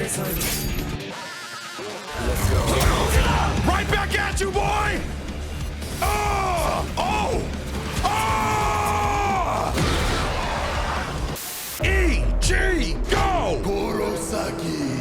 Right back at you, boy! Oh! Oh! Oh! Ichigo! Kurosaki!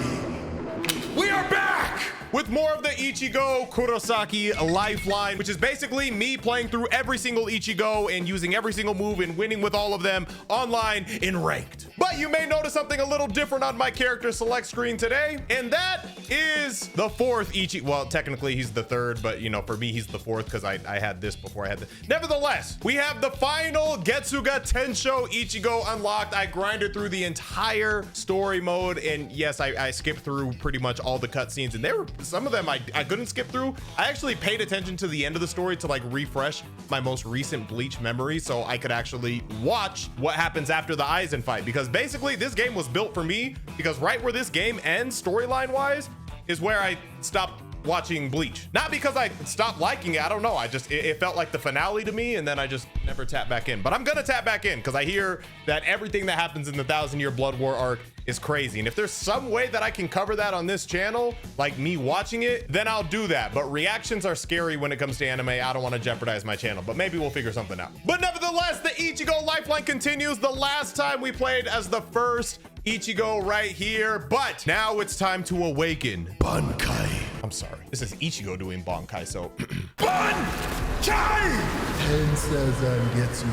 We are back with more of the Ichigo Kurosaki Lifeline, which is basically me playing through every single Ichigo and using every single move and winning with all of them online in ranked. But you may notice something a little different on my character select screen today, and that is the fourth Ichigo. Well, technically he's the third, but you know, for me, he's the fourth because I had this before I had this. Nevertheless, we have the final Getsuga Tensho Ichigo unlocked. I grinded through the entire story mode, and yes, I skipped through pretty much all the cutscenes, and there were some of them I couldn't skip through. I actually paid attention to the end of the story to like refresh my most recent Bleach memory so I could actually watch what happens after the ISN fight, because basically this game was built for me, because right where this game ends storyline wise is where I stopped watching Bleach. Not because I stopped liking it, I don't know, it felt like the finale to me, and then I just never tapped back in. But I'm gonna tap back in because I hear that everything that happens in the 1,000-year Blood War arc is crazy, and if there's some way that I can cover that on this channel, like me watching it, then I'll do that. But reactions are scary when it comes to anime. I don't want to jeopardize my channel, but maybe we'll figure something out. But nevertheless, the Ichigo Lifeline continues. The last time we played as the first Ichigo right here, but now it's time to awaken Bankai. I'm sorry, this is Ichigo doing Bankai, so Bankai! Getsu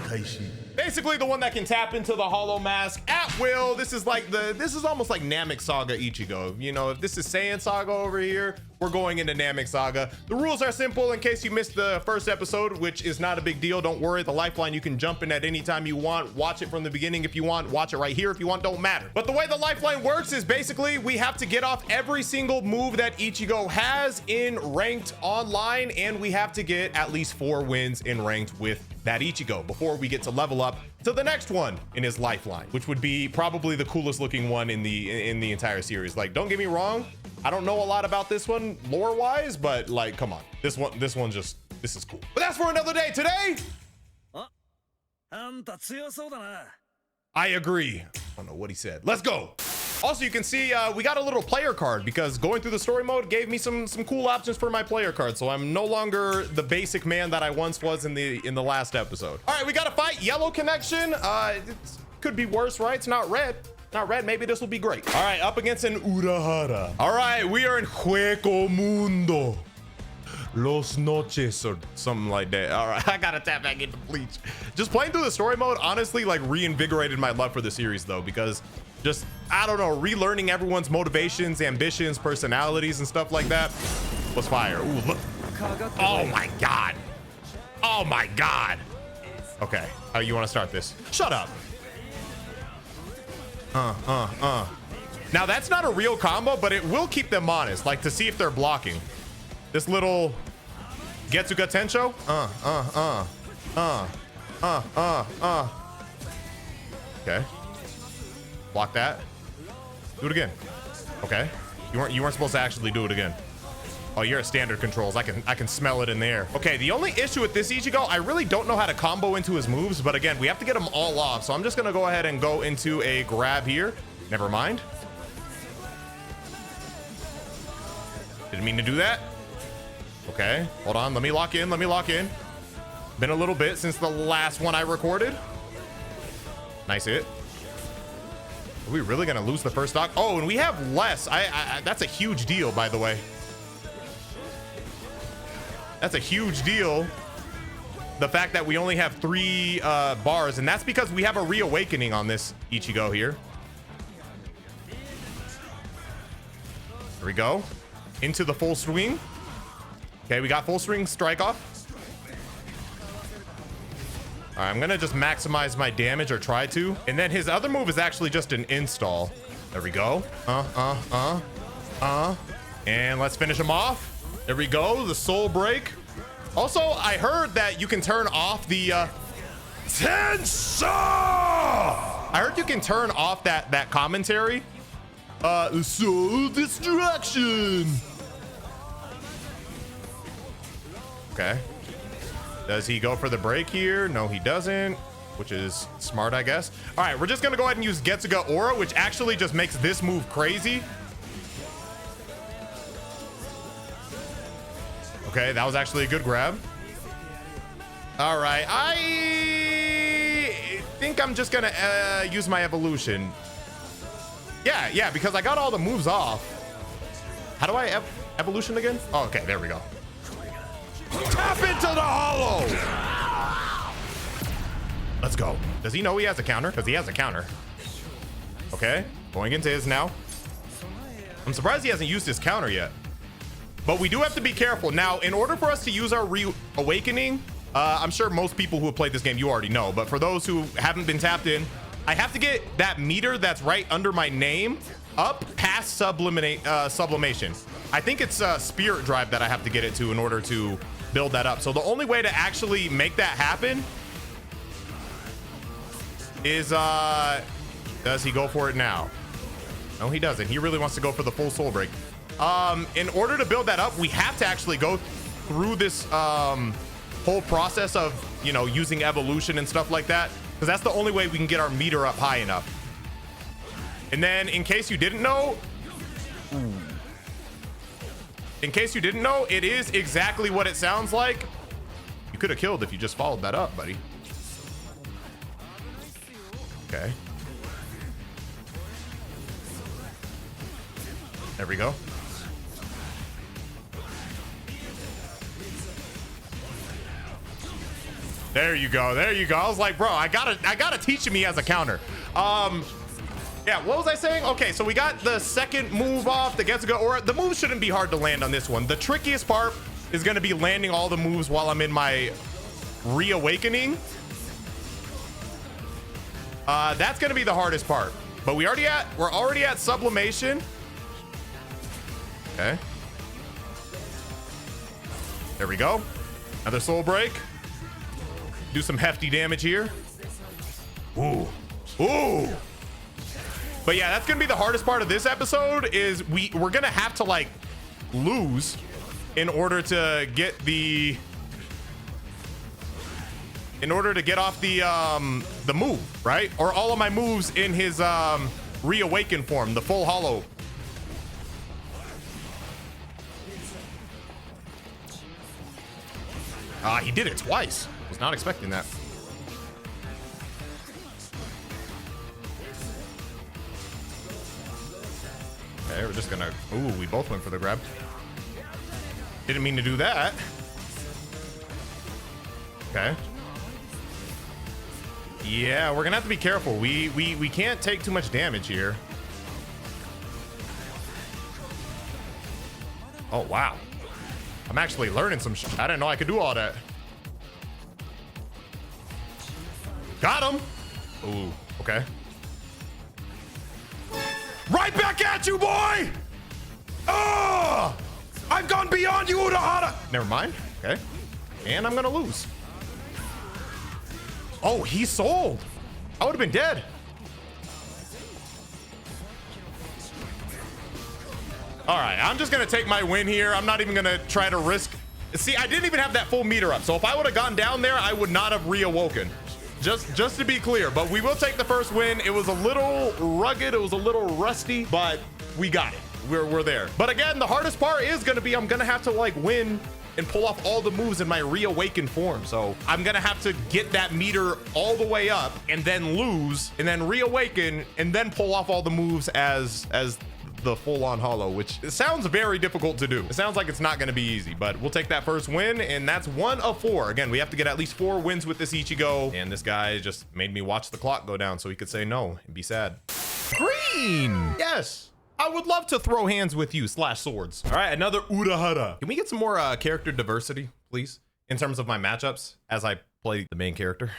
Kaishi. Basically the one that can tap into the hollow mask at will. This is almost like Namek Saga Ichigo. You know, if this is Saiyan Saga over here, we're going into Namek Saga. The rules are simple in case you missed the first episode, which is not a big deal. Don't worry, the Lifeline, you can jump in at any time you want. Watch it from the beginning if you want. Watch it right here if you want, don't matter. But the way the Lifeline works is basically we have to get off every single move that Ichigo has in ranked online, and we have to get at least 4 wins in ranked with that Ichigo before we get to level up to the next one in his Lifeline, which would be probably the coolest looking one in the entire series. Like, don't get me wrong, I don't know a lot about this one lore wise, but like, come on, this one just, this is cool. But that's for another day. Today, I agree. I don't know what he said. Let's go. Also, you can see we got a little player card because going through the story mode gave me some cool options for my player card. So I'm no longer the basic man that I once was in the last episode. All right, we got to fight Yellow Connection. It could be worse, right? It's not red. Not red. Maybe this will be great. All right, up against an Urahara. All right, we are in Juego Mundo. Los Noches or something like that. All right, I gotta tap back into Bleach. Just playing through the story mode, honestly, like reinvigorated my love for the series though, because just, I don't know, relearning everyone's motivations, ambitions, personalities, and stuff like that was fire. Ooh, look. Oh my God. Oh my God. Okay, how you want to start this? Shut up. Now that's not a real combo, but it will keep them honest, like to see if they're blocking. This little Getsuga Tensho. Okay. Block that. Do it again. Okay. You weren't supposed to actually do it again. Oh, you're at standard controls. I can smell it in the air. Okay, the only issue with this Ichigo, I really don't know how to combo into his moves, but again, we have to get them all off. So I'm just gonna go ahead and go into a grab here. Never mind. Didn't mean to do that. Okay, hold on. Let me lock in. Let me lock in. Been a little bit since the last one I recorded. Nice hit. Are we really gonna lose the first stock? Oh, and we have less. That's a huge deal, by the way. That's a huge deal. The fact that we only have 3 bars, and that's because we have a reawakening on this Ichigo here. Here we go. Into the full swing. Okay, we got full swing strike off. All right, I'm gonna just maximize my damage, or try to. And then his other move is actually just an install. There we go. And let's finish him off. There we go, the soul break. Also, I heard that you can turn off the Tensho! I heard you can turn off that commentary. Soul destruction. Okay. Does he go for the break here? No, he doesn't. which is smart, I guess. All right, we're just gonna go ahead and use Getsuga Aura, which actually just makes this move crazy. Okay, that was actually a good grab. All right, I think I'm just gonna use my evolution. Yeah, because I got all the moves off. How do I evolution again? Oh, okay, there we go. Tap into the hollow. Let's go. Does he know he has a counter? Because he has a counter. Okay, going into his now. I'm surprised he hasn't used his counter yet. But we do have to be careful. Now, in order for us to use our Reawakening, I'm sure most people who have played this game, you already know. But for those who haven't been tapped in, I have to get that meter that's right under my name up past sublimation. I think it's Spirit Drive that I have to get it to in order to build that up. So the only way to actually make that happen is, does he go for it now? No, he doesn't. He really wants to go for the full soul break. In order to build that up, we have to actually go through this whole process of, you know, using evolution and stuff like that, because that's the only way we can get our meter up high enough. And then, in case you didn't know, it is exactly what it sounds like. You could have killed if you just followed that up, buddy. Okay. There we go. There you go. There you go. I was like, bro, I gotta teach him he has a counter. Yeah, what was I saying? Okay, so we got the second move off, the Getsuga Aura. The move shouldn't be hard to land on this one. The trickiest part is gonna be landing all the moves while I'm in my Reawakening. That's gonna be the hardest part. But we're already at sublimation. Okay. There we go. Another soul break. Do some hefty damage here. Ooh. Ooh. But yeah, that's gonna be the hardest part of this episode, is we're gonna have to like lose in order to get off the move, right? Or all of my moves in his Reawaken form, the full hollow. He did it twice. Was not expecting that. Okay, we're just gonna, ooh, we both went for the grab. Didn't mean to do that. Okay. Yeah, we're gonna have to be careful. We can't take too much damage here. Oh, wow. I'm actually learning some shit. I didn't know I could do all that. Got him. Ooh, okay. Right back at you, boy! Oh! I've gone beyond you, Urahara! Never mind. Okay. And I'm gonna lose. Oh, he sold. I would have been dead. All right, I'm just gonna take my win here. I'm not even gonna try to risk. See, I didn't even have that full meter up. So if I would have gone down there, I would not have reawoken. Just to be clear, but we will take the first win. It was a little rugged, it was a little rusty, but we got it. We're there. But again, the hardest part is gonna be I'm gonna have to like win and pull off all the moves in my Reawaken form. So I'm gonna have to get that meter all the way up and then lose and then Reawaken and then pull off all the moves as the full-on hollow, which it sounds very difficult to do. It sounds like it's not going to be easy, but we'll take that first win, and that's 1 of 4. Again, we have to get at least 4 wins with this Ichigo, and this guy just made me watch the clock go down so he could say no and be sad. Green! Yes! I would love to throw hands with you, slash swords. All right, another Urahara. Can we get some more character diversity, please? In terms of my matchups as I play the main character.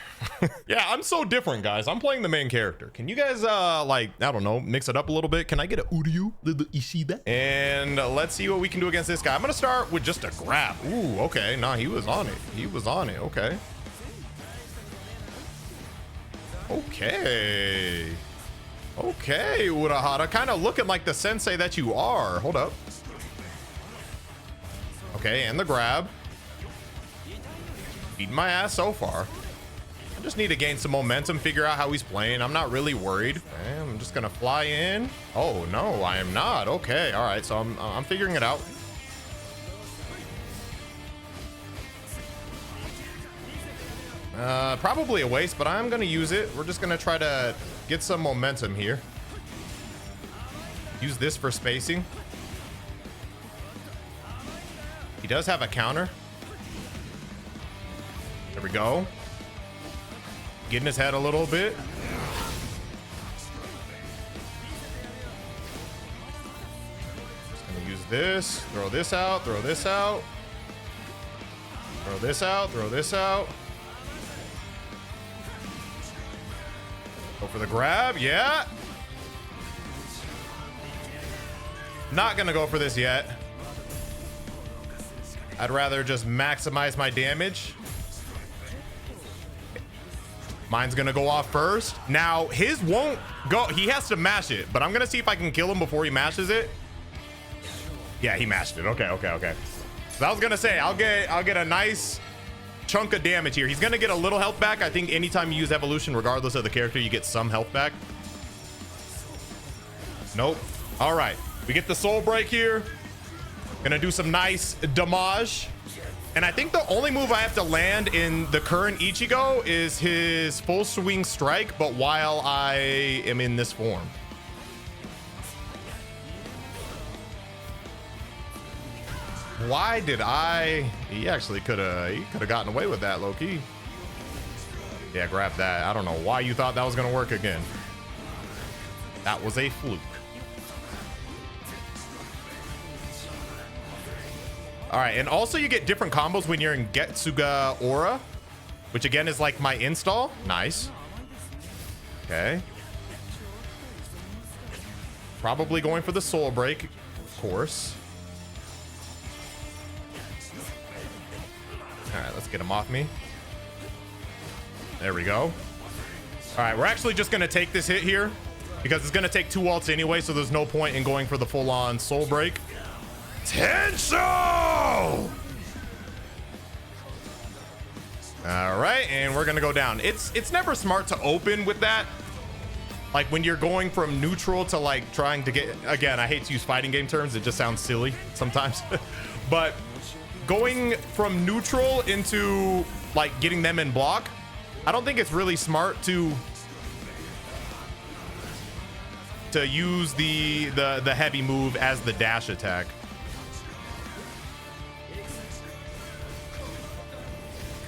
Yeah, I'm so different, guys. I'm playing the main character. Can you guys like, I don't know, mix it up a little bit? Can I get a Uryu, the Ishida? And let's see what we can do against this guy. I'm gonna start with just a grab. Ooh, okay. Nah, he was on it. He was on it. Okay. Okay. Okay, Urahara. Kind of looking like the sensei that you are. Hold up. Okay, and the grab. Beating my ass so far. Just need to gain some momentum, figure out how he's playing. I'm not really worried. Okay, I'm just gonna fly in. Oh no, I am not. Okay, all right, so I'm figuring it out. Probably a waste, but I'm gonna use it. We're just gonna try to get some momentum here. Use this for spacing. He does have a counter. There we go. Getting his head a little bit. Just gonna use this. Throw this out. Throw this out. Throw this out. Throw this out. Go for the grab. Yeah. Not gonna go for this yet. I'd rather just maximize my damage. Mine's gonna go off first. Now his won't go. He has to mash it, but I'm gonna see if I can kill him before he mashes it. Yeah, he mashed it. Okay, okay, okay. So I was gonna say I'll get a nice chunk of damage here. He's gonna get a little health back. I think anytime you use evolution, regardless of the character, you get some health back. Nope. All right, we get the soul break here. Gonna do some nice damage. And I think the only move I have to land in the current Ichigo is his full swing strike, but while I am in this form. Why did he actually could have gotten away with that, low key. Yeah, grab that. I don't know why you thought that was gonna work again. That was a fluke. All right, and also you get different combos when you're in Getsuga Aura, which again is like my install. Nice. Okay. Probably going for the soul break, of course. All right, let's get him off me. There we go. All right, we're actually just gonna take this hit here because it's gonna take 2 ults anyway, so there's no point in going for the full-on soul break. Tensho! All right, and we're gonna go down. It's never smart to open with that. Like when you're going from neutral to like trying to get, again, I hate to use fighting game terms. It just sounds silly sometimes. But going from neutral into like getting them in block, I don't think it's really smart to use the heavy move as the dash attack.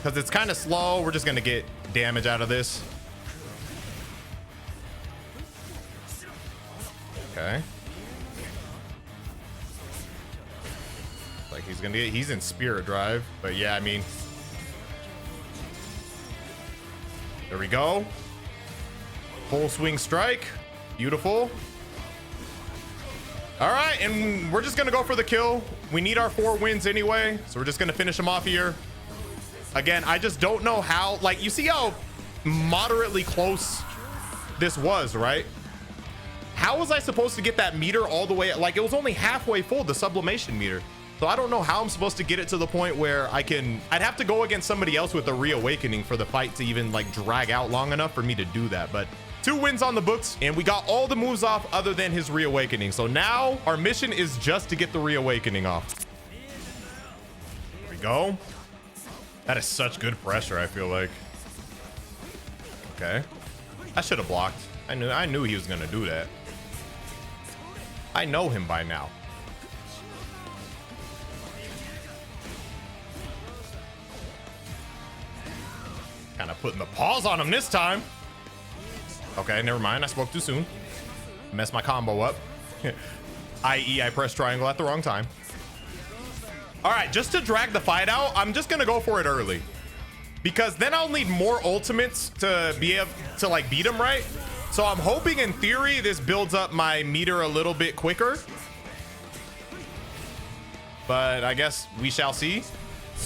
Because it's kind of slow. We're just gonna get damage out of this. Okay. Like he's in spirit drive, but yeah, I mean, there we go. Full swing strike. Beautiful. All right, and we're just gonna go for the kill. We need our 4 wins anyway, so we're just gonna finish him off here. Again, I just don't know how, like, you see how moderately close this was, right? How was I supposed to get that meter all the way? Like, it was only halfway full, the sublimation meter. So I don't know how I'm supposed to get it to the point where I'd have to go against somebody else with a reawakening for the fight to even like drag out long enough for me to do that. But 2 wins on the books, and we got all the moves off other than his reawakening. So now our mission is just to get the reawakening off. There we go. That is such good pressure, I feel like. Okay. I should have blocked. I knew he was gonna do that. I know him by now. Kind of putting the pause on him this time. Okay, never mind. I spoke too soon. Messed my combo up. i.e. I pressed triangle at the wrong time. All right, just to drag the fight out, I'm just gonna go for it early, because then I'll need more ultimates to be able to like beat him, right? So I'm hoping in theory this builds up my meter a little bit quicker, but I guess we shall see.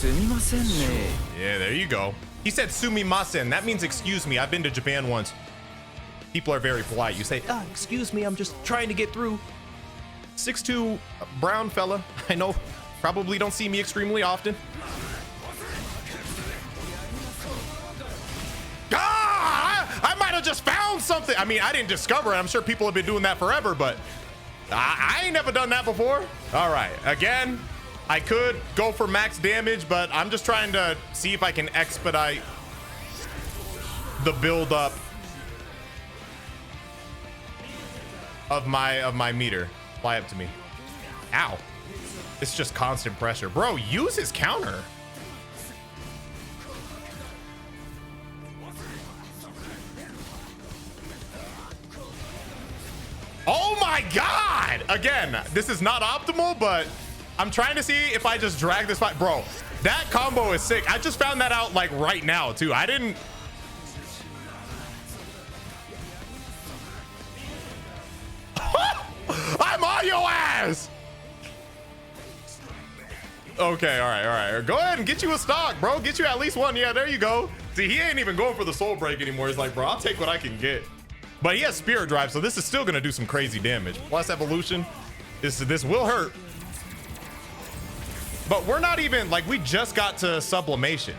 Yeah, there you go. He said sumimasen. That means excuse me. I've been to Japan once. People are very polite. You say, excuse me, I'm just trying to get through. 6'2" brown fella. I know, probably don't see me extremely often. found something. I mean, I didn't discover it. I'm sure people have been doing that forever, but I ain't never done that before. All right, again, I could go for max damage, but I'm just trying to see if I can expedite the build up of my meter. Fly up to me. Ow. It's just constant pressure. Bro, use his counter. Oh my God. Again, this is not optimal, but I'm trying to see if I just drag this fight. Bro, that combo is sick. I just found that out like right now too. I didn't. I'm on your ass. Okay, all right. Go ahead and get you a stock, bro. Get you at least one. Yeah, there you go. See, he ain't even going for the soul break anymore. He's like, bro, I'll take what I can get. But he has spirit drive, so this is still gonna do some crazy damage. Plus evolution, this will hurt. But we're not even, like, we just got to sublimation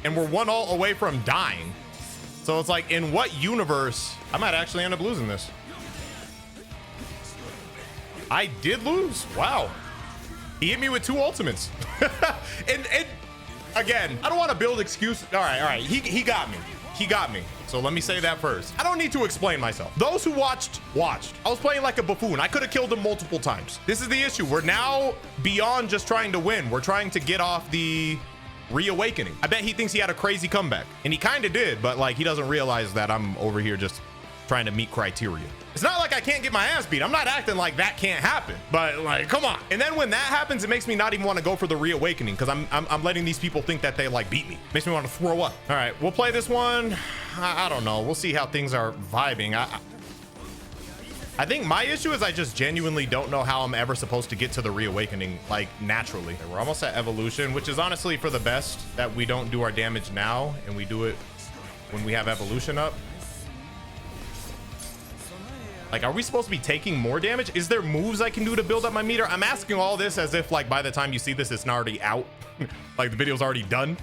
and we're 1-0 away from dying. So it's like, in what universe? I might actually end up losing this. I did lose. Wow. He hit me with 2 ultimates. and again, I don't want to build excuses. All right. He got me. He got me. So let me say that first. I don't need to explain myself. Those who watched. I was playing like a buffoon. I could have killed him multiple times. This is the issue. We're now beyond just trying to win. We're trying to get off the reawakening. I bet he thinks he had a crazy comeback, and he kind of did, but like he doesn't realize that I'm over here just trying to meet criteria. It's not like I can't get my ass beat. I'm not acting like that can't happen, but like, come on. And then when that happens, it makes me not even want to go for the reawakening because I'm letting these people think that they like beat me. Makes me want to throw up. All right, we'll play this one. I don't know. We'll see how things are vibing. I think my issue is I just genuinely don't know how I'm ever supposed to get to the reawakening like naturally. We're almost at evolution, which is honestly for the best that we don't do our damage now and we do it when we have evolution up. Like, are we supposed to be taking more damage? Is there moves I can do to build up my meter? I'm asking all this as if like by the time you see this, it's already out. Like the video's already done.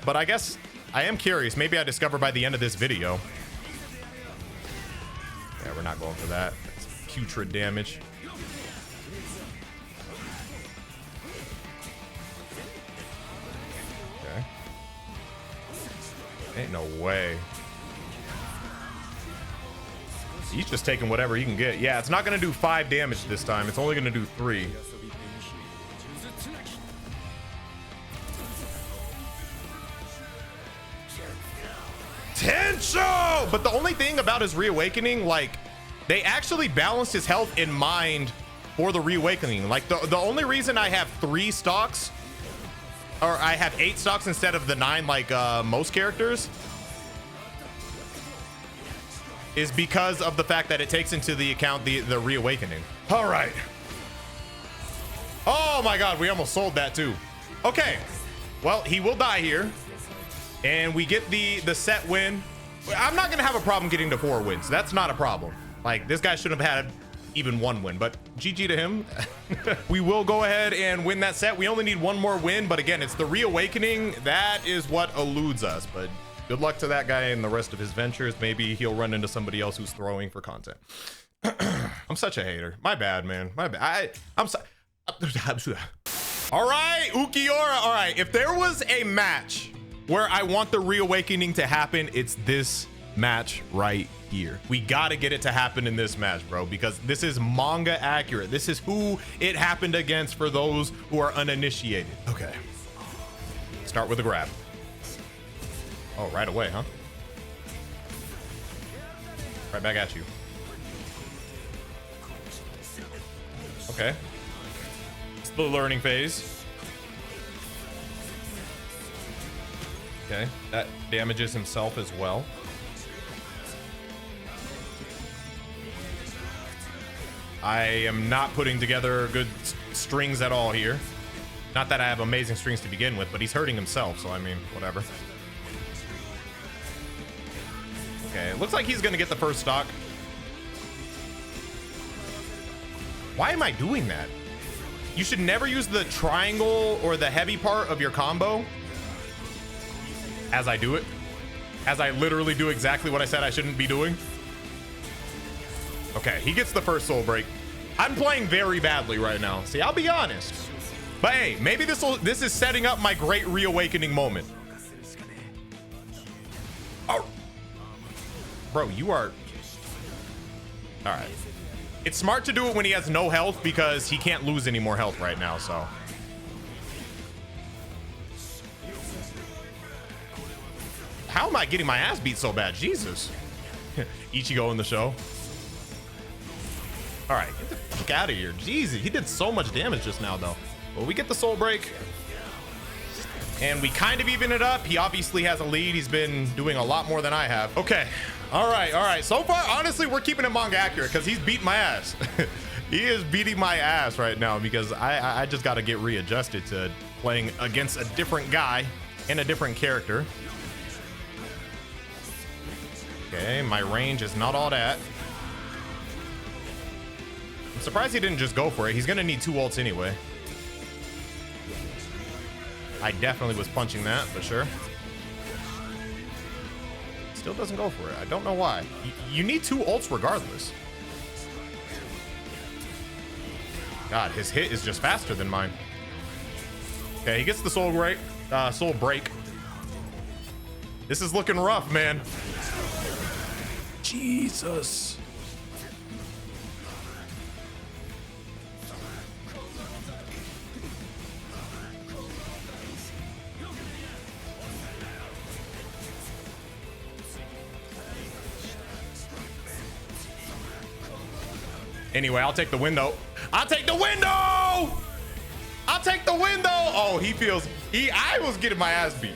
But I guess I am curious. Maybe I discover by the end of this video. Yeah, we're not going for that. That's putrid damage. Okay. Ain't no way. He's just taking whatever he can get. Yeah, it's not going to do 5 damage this time. It's only going to do 3. Tension! But the only thing about his reawakening, like, they actually balanced his health in mind for the reawakening. Like, the only reason I have 3 stocks, or I have 8 stocks instead of the 9 like most characters, is because of the fact that it takes into the account the reawakening. All right. Oh my God, we almost sold that too. Okay, well, he will die here and we get the set win. I'm not gonna have a problem getting to 4 wins. That's not a problem. Like, this guy shouldn't have had even 1 win, but GG to him. We will go ahead and win that set. We only need 1 more win, but again, it's the reawakening. That is what eludes us, but good luck to that guy and the rest of his ventures. Maybe he'll run into somebody else who's throwing for content. I'm such a hater. My bad, man. My bad. I'm sorry. All right, Ukiora. All right, if there was a match where I want the reawakening to happen, it's this match right here. We got to get it to happen in this match, bro, because this is manga accurate. This is who it happened against for those who are uninitiated. Okay. Start with a grab. Oh, right away, huh? Right back at you. Okay. It's the learning phase. Okay, that damages himself as well. I am not putting together good strings at all here. Not that I have amazing strings to begin with, but he's hurting himself, so I mean, whatever. Okay, it looks like he's gonna get the first stock. Why am I doing that? You should never use the triangle or the heavy part of your combo as I do it. as I literally do exactly what I said I shouldn't be doing. Okay, he gets the first soul break. I'm playing very badly right now. See, I'll be honest. But hey, maybe this is setting up my great reawakening moment. Oh. Bro, you are... All right. It's smart to do it when he has no health because he can't lose any more health right now, so... How am I getting my ass beat so bad? Jesus. Ichigo in the show. All right, get the fuck out of here. Jesus, he did so much damage just now, though. Well, we get the soul break. And we kind of even it up. He obviously has a lead. He's been doing a lot more than I have. Okay. All right, all right. So far, honestly, we're keeping him manga accurate because he's beating my ass. He is beating my ass right now because I just got to get readjusted to playing against a different guy and a different character. Okay, my range is not all that. I'm surprised he didn't just go for it. He's gonna need 2 ults anyway. I definitely was punching that, but sure. Still doesn't go for it. I don't know why. You need 2 ults regardless. God, his hit is just faster than mine. Okay, he gets the soul break. This is looking rough, man. Jesus. Anyway, I'll take the window. I'll take the window. I'll take the window. Oh, I was getting my ass beat,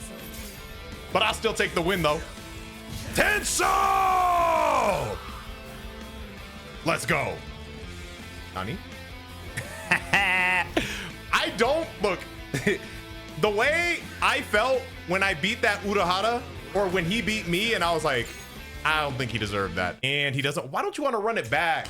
but I'll still take the window. Tenso! Let's go. Nani? I don't look. The way I felt when I beat that Urahara, or when he beat me, and I was like, I don't think he deserved that. And he doesn't. Why don't you want to run it back?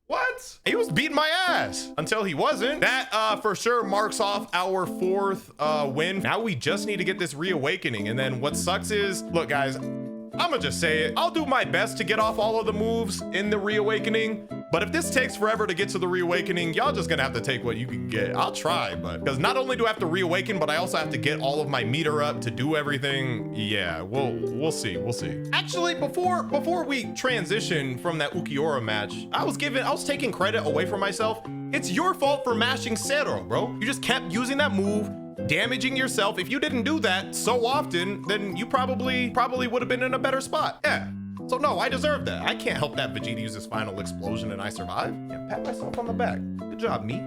What? He was beating my ass until he wasn't. That for sure marks off our 4th win. Now we just need to get this reawakening. And then what sucks is, look guys, I'm gonna just say it. I'll do my best to get off all of the moves in the reawakening. But if this takes forever to get to the reawakening, y'all just gonna have to take what you can get. I'll try, but because not only do I have to reawaken, but I also have to get all of my meter up to do everything. Yeah, we'll see. We'll see. Actually, before we transition from that Ukiura match, I was taking credit away from myself. It's your fault for mashing Zero, bro. You just kept using that move, damaging yourself. If you didn't do that so often, then you probably would have been in a better spot. Yeah. So no, I deserve that. I can't help that Vegeta used his final explosion and I survived. Yeah, pat myself on the back. Good job, me.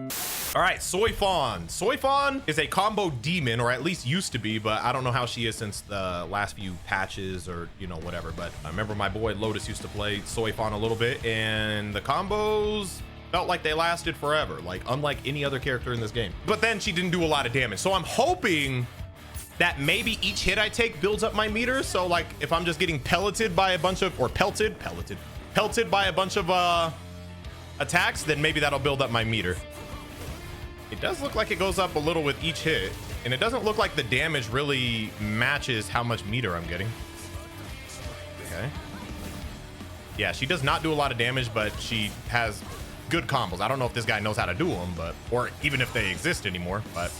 All right, Soy Fawn. Soy Fawn is a combo demon, or at least used to be, but I don't know how she is since the last few patches or, you know, whatever. But I remember my boy Lotus used to play Soy Fawn a little bit, and the combos felt like they lasted forever, like unlike any other character in this game. But then she didn't do a lot of damage. So I'm hoping that maybe each hit I take builds up my meter. So like if I'm just getting pelleted by a bunch of, or pelted by a bunch of attacks, then maybe that'll build up my meter. It does look like it goes up a little with each hit, and it doesn't look like the damage really matches how much meter I'm getting. Okay. Yeah, she does not do a lot of damage, but she has good combos. I don't know if this guy knows how to do them, but, or even if they exist anymore, but.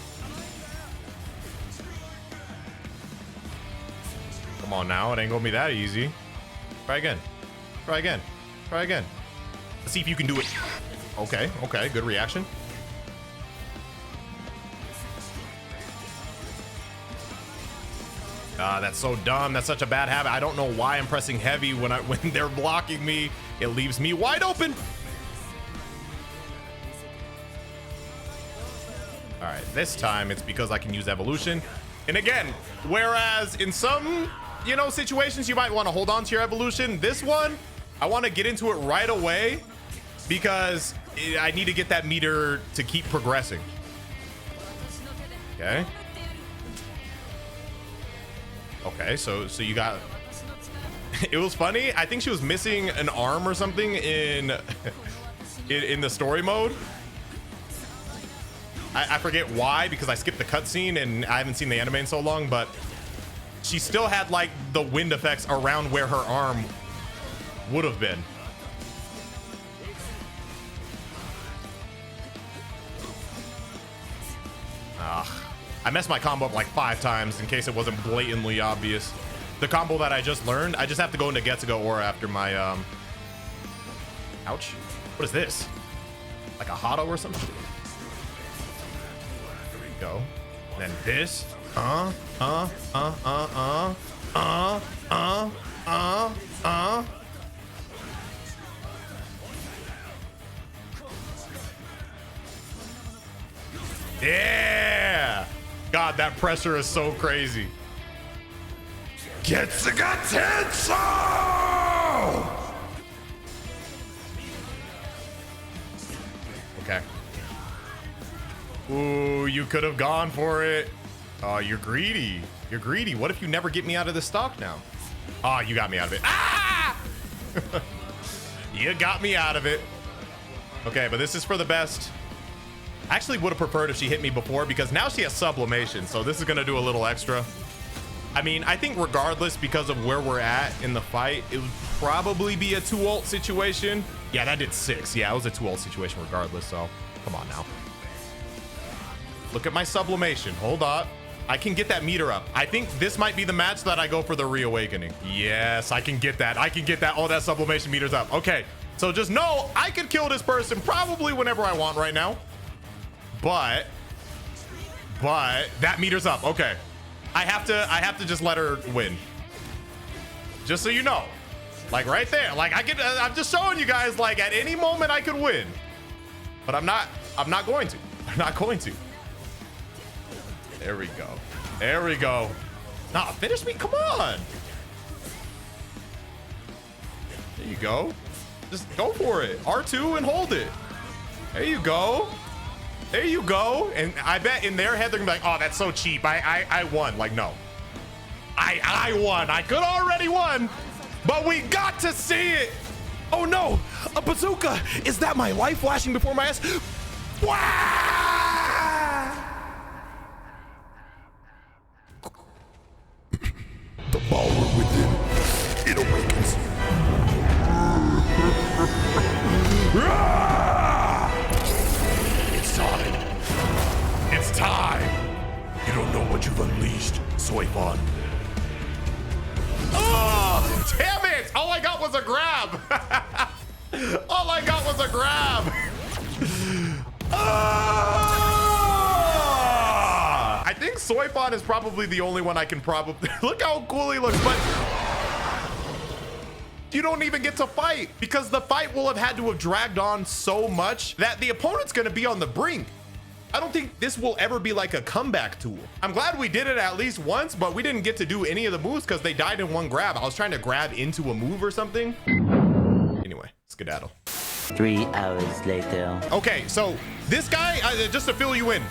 Come on now, it ain't gonna be that easy. Try again. Try again. Try again. Let's see if you can do it. Okay, okay, good reaction. That's so dumb. That's such a bad habit. I don't know why I'm pressing heavy when they're blocking me. It leaves me wide open. All right, this time it's because I can use evolution. And again, whereas in some, you know, situations you might want to hold on to your evolution, this one, I want to get into it right away because I need to get that meter to keep progressing. Okay. Okay, so you got, it was funny. I think she was missing an arm or something in the story mode. I forget why, because I skipped the cutscene and I haven't seen the anime in so long, but she still had like the wind effects around where her arm would have been. I messed my combo up like 5 times in case it wasn't blatantly obvious. The combo that I just learned, I just have to go into Getsugo Aura after my ouch. What is this? Like a Hado or something? There we go. And then this. Yeah! God, that pressure is so crazy. Getsuga Tensou! Okay. Ooh, you could have gone for it. Oh, you're greedy. You're greedy. What if you never get me out of the stock now? Oh, you got me out of it. Ah! You got me out of it. Okay, but this is for the best. I actually would have preferred if she hit me before because now she has sublimation. So this is going to do a little extra. I mean, I think regardless, because of where we're at in the fight, it would probably be a 2 ult situation. Yeah, that did 6. Yeah, it was a 2 ult situation regardless. So come on now. Look at my sublimation. Hold up. I can get that meter up. I think this might be the match that I go for the reawakening. Yes, I can get that. I can get that. Oh, that sublimation meter's up. Okay. So just know I can kill this person probably whenever I want right now. But that meter's up. Okay. I have to just let her win. Just so you know. Like right there. Like I'm just showing you guys like at any moment I could win. But I'm not going to. I'm not going to. There we go. There we go. Nah, finish me. Come on. There you go. Just go for it. R2 and hold it. There you go. There you go. And I bet in their head they're gonna be like, oh, that's so cheap. I won. Like, no. I won. I could already won, but we got to see it. Oh no, a bazooka. Is that my life flashing before my eyes? Wow! The power within, it awakens. It's time. It's time. You don't know what you've unleashed, Soifon. Oh, damn it! All I got was a grab. All I got was a grab. I think Soifon is probably the only one I can probably... Look how cool he looks, but... You don't even get to fight because the fight will have had to have dragged on so much that the opponent's going to be on the brink. I don't think this will ever be like a comeback tool. I'm glad we did it at least once, but we didn't get to do any of the moves because they died in one grab. I was trying to grab into a move or something. Anyway, skedaddle. 3 hours later. Okay, so this guy, just to fill you in,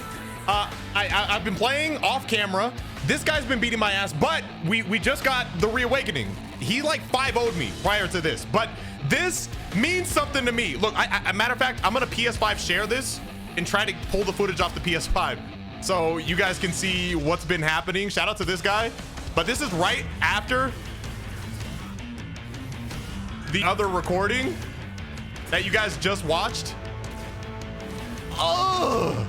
I've been playing off camera. This guy's been beating my ass, but we just got the reawakening. He like 5-0'd me prior to this, but this means something to me. Look, matter of fact, I'm gonna PS5 share this and try to pull the footage off the PS5 so you guys can see what's been happening. Shout out to this guy, but this is right after the other recording that you guys just watched. Oh.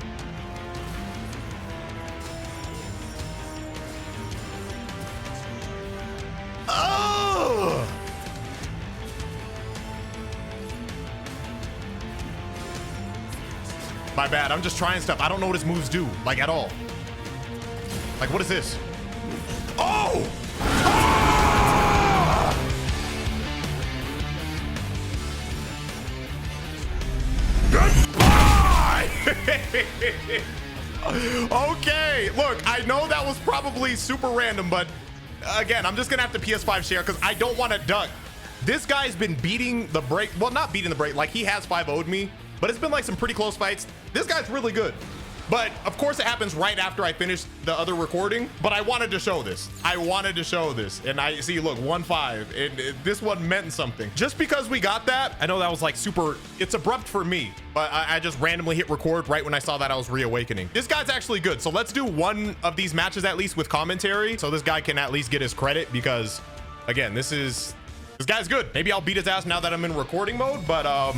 Oh! My bad. I'm just trying stuff. I don't know what his moves do, like at all. Like, what is this? Oh! Ah! Goodbye! Okay, look, I know that was probably super random, but again, I'm just gonna have to PS5 share because I don't want to duck. This guy's been beating the break. Well, not beating the break. Like he has 5-0'd me, but it's been like some pretty close fights. This guy's really good. But of course it happens right after I finish the other recording, but I wanted to show this. And I see, look, 1-5, and this one meant something. Just because we got that, I know that was like super, it's abrupt for me, but I just randomly hit record right when I saw that I was reawakening. This guy's actually good. So let's do one of these matches at least with commentary, so this guy can at least get his credit, because again, this guy's good. Maybe I'll beat his ass now that I'm in recording mode, but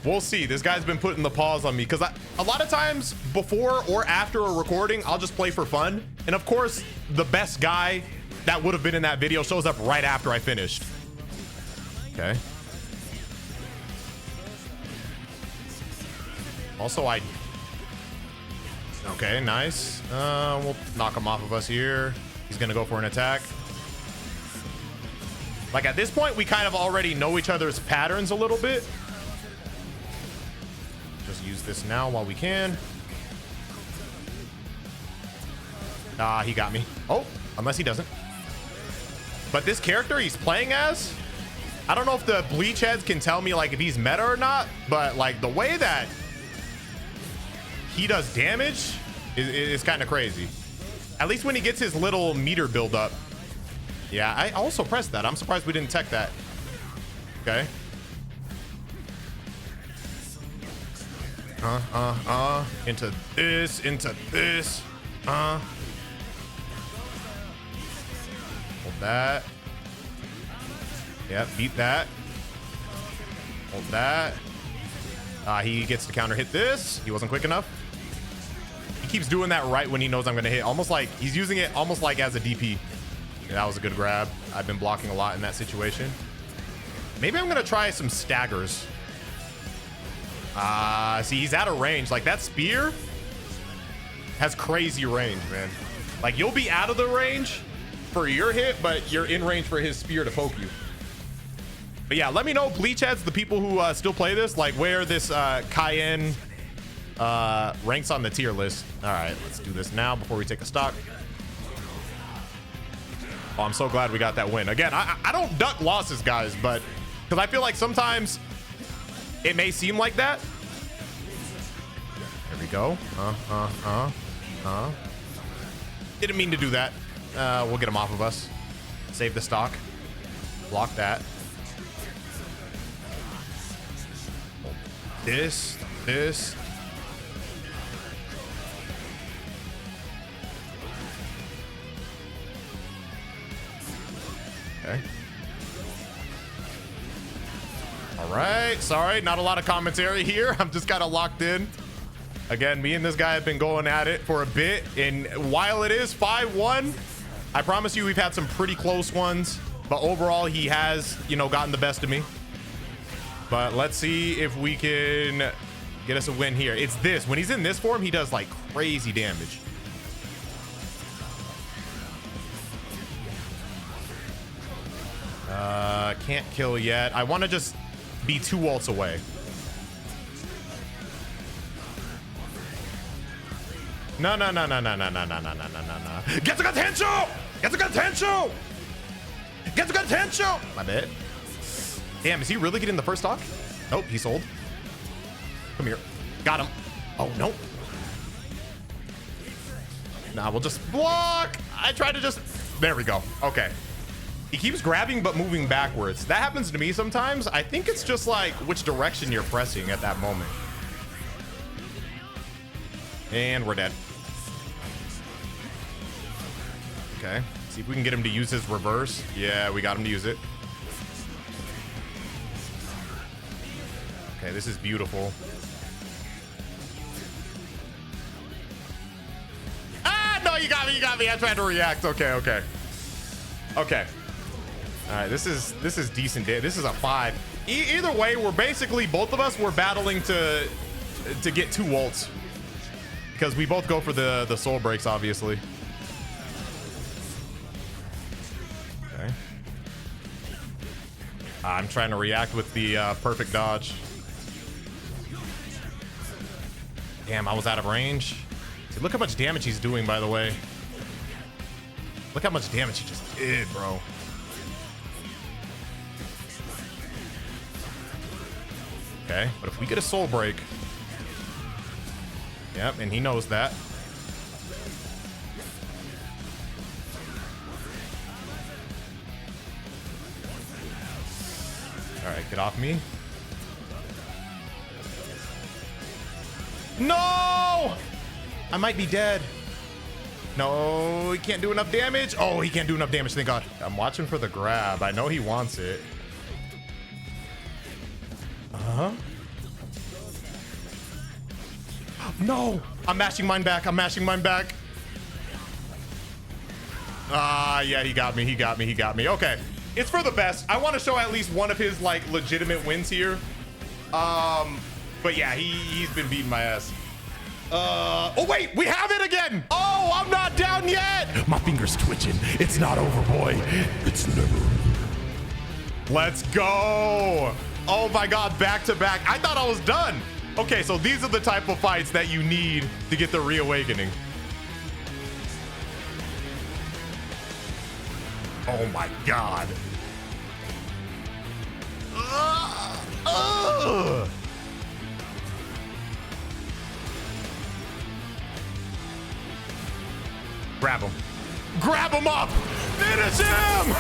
we'll see. This guy's been putting the pause on me because a lot of times before or after a recording, I'll just play for fun. And of course, the best guy that would have been in that video shows up right after I finished. Okay. Also, okay, nice. We'll knock him off of us here. He's gonna go for an attack. Like at this point, we kind of already know each other's patterns a little bit. Just use this now while we can. Ah, he got me. Oh, unless he doesn't. But this character he's playing as, I don't know if the bleach heads can tell me like if he's meta or not, but like the way that he does damage is kind of crazy. At least when he gets his little meter build up. Yeah, I also pressed that. I'm surprised we didn't tech that. Okay. Into this, Hold that. Yep, beat that. Hold that. He gets to counter hit this. He wasn't quick enough. He keeps doing that right when he knows I'm gonna hit. Almost like he's using it almost like as a DP. Yeah, that was a good grab. I've been blocking a lot in that situation. Maybe I'm gonna try some staggers. See, he's out of range. Like that spear has crazy range, man. Like you'll be out of the range for your hit, but you're in range for his spear to poke you. But yeah, let me know, bleach heads, the people who still play this, like where this Cayenne ranks on the tier list. All right, let's do this now before we take a stock. Oh, I'm so glad we got that win. Again, I don't duck losses, guys, but because I feel like sometimes it may seem like that. There we go. Didn't mean to do that. We'll get him off of us. Save the stock. Block that. This. Okay. All right. Sorry, not a lot of commentary here. I'm just kind of locked in. Again, me and this guy have been going at it for a bit. And while it is 5-1, I promise you we've had some pretty close ones. But overall, he has, gotten the best of me. But let's see if we can get us a win here. It's this. When he's in this form, he does like crazy damage. Can't kill yet. I want to just be 2 ults away. No. Get the potential! Get the potential! Get the potential! My bad. Damn, is he really getting the first stock? Nope, he sold. Come here. Got him. Oh, no. Nah, we'll just block. I tried to just... There we go. Okay. He keeps grabbing but moving backwards. That happens to me sometimes. I think it's just like which direction you're pressing at that moment. And we're dead. Okay. See if we can get him to use his reverse. Yeah, we got him to use it. Okay, this is beautiful. Ah, no, you got me. I tried to react. Okay. All right, this is decent. This is a 5. Either way, we're basically, both of us were battling to get 2 ults because we both go for the soul breaks, obviously. Okay. I'm trying to react with the perfect dodge. Damn, I was out of range. See, look how much damage he's doing, by the way. Look how much damage he just did, bro. Okay, but if we get a soul break, Yep, and he knows that. All right, get off me. No! I might be dead. No, he can't do enough damage. Oh, he can't do enough damage, thank God. I'm watching for the grab. I know he wants it. Uh-huh. No! I'm mashing mine back. I'm mashing mine back. Ah, yeah, he got me. He got me. He got me. Okay. It's for the best. I want to show at least one of his, like, legitimate wins here. But yeah, he's been beating my ass. Oh wait, we have it again. Oh, I'm not down yet. My finger's twitching. It's not over, boy. It's never over. Let's go. Oh my God, back to back. I thought I was done. Okay, so these are the type of fights that you need to get the reawakening. Oh my God. Grab him. Grab him up. Finish him.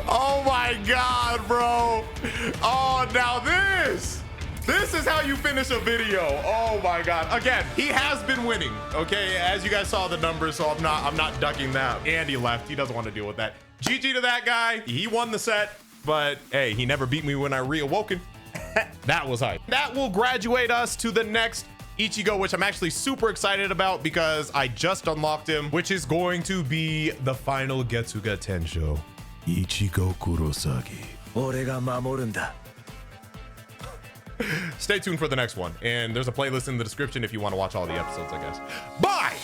Oh my God, bro. Oh, now this is how you finish a video. Oh my God. Again, he has been winning. Okay, as you guys saw the numbers, so I'm not ducking that. And he left. He doesn't want to deal with that. GG to that guy. He won the set, but hey, he never beat me when I reawoken. That was hype. That will graduate us to the next Ichigo, which I'm actually super excited about because I just unlocked him, which is going to be the final Getsuga Tensho, Ichigo Kurosaki. Stay tuned for the next one, and there's a playlist in the description if you want to watch all the episodes, I guess. Bye.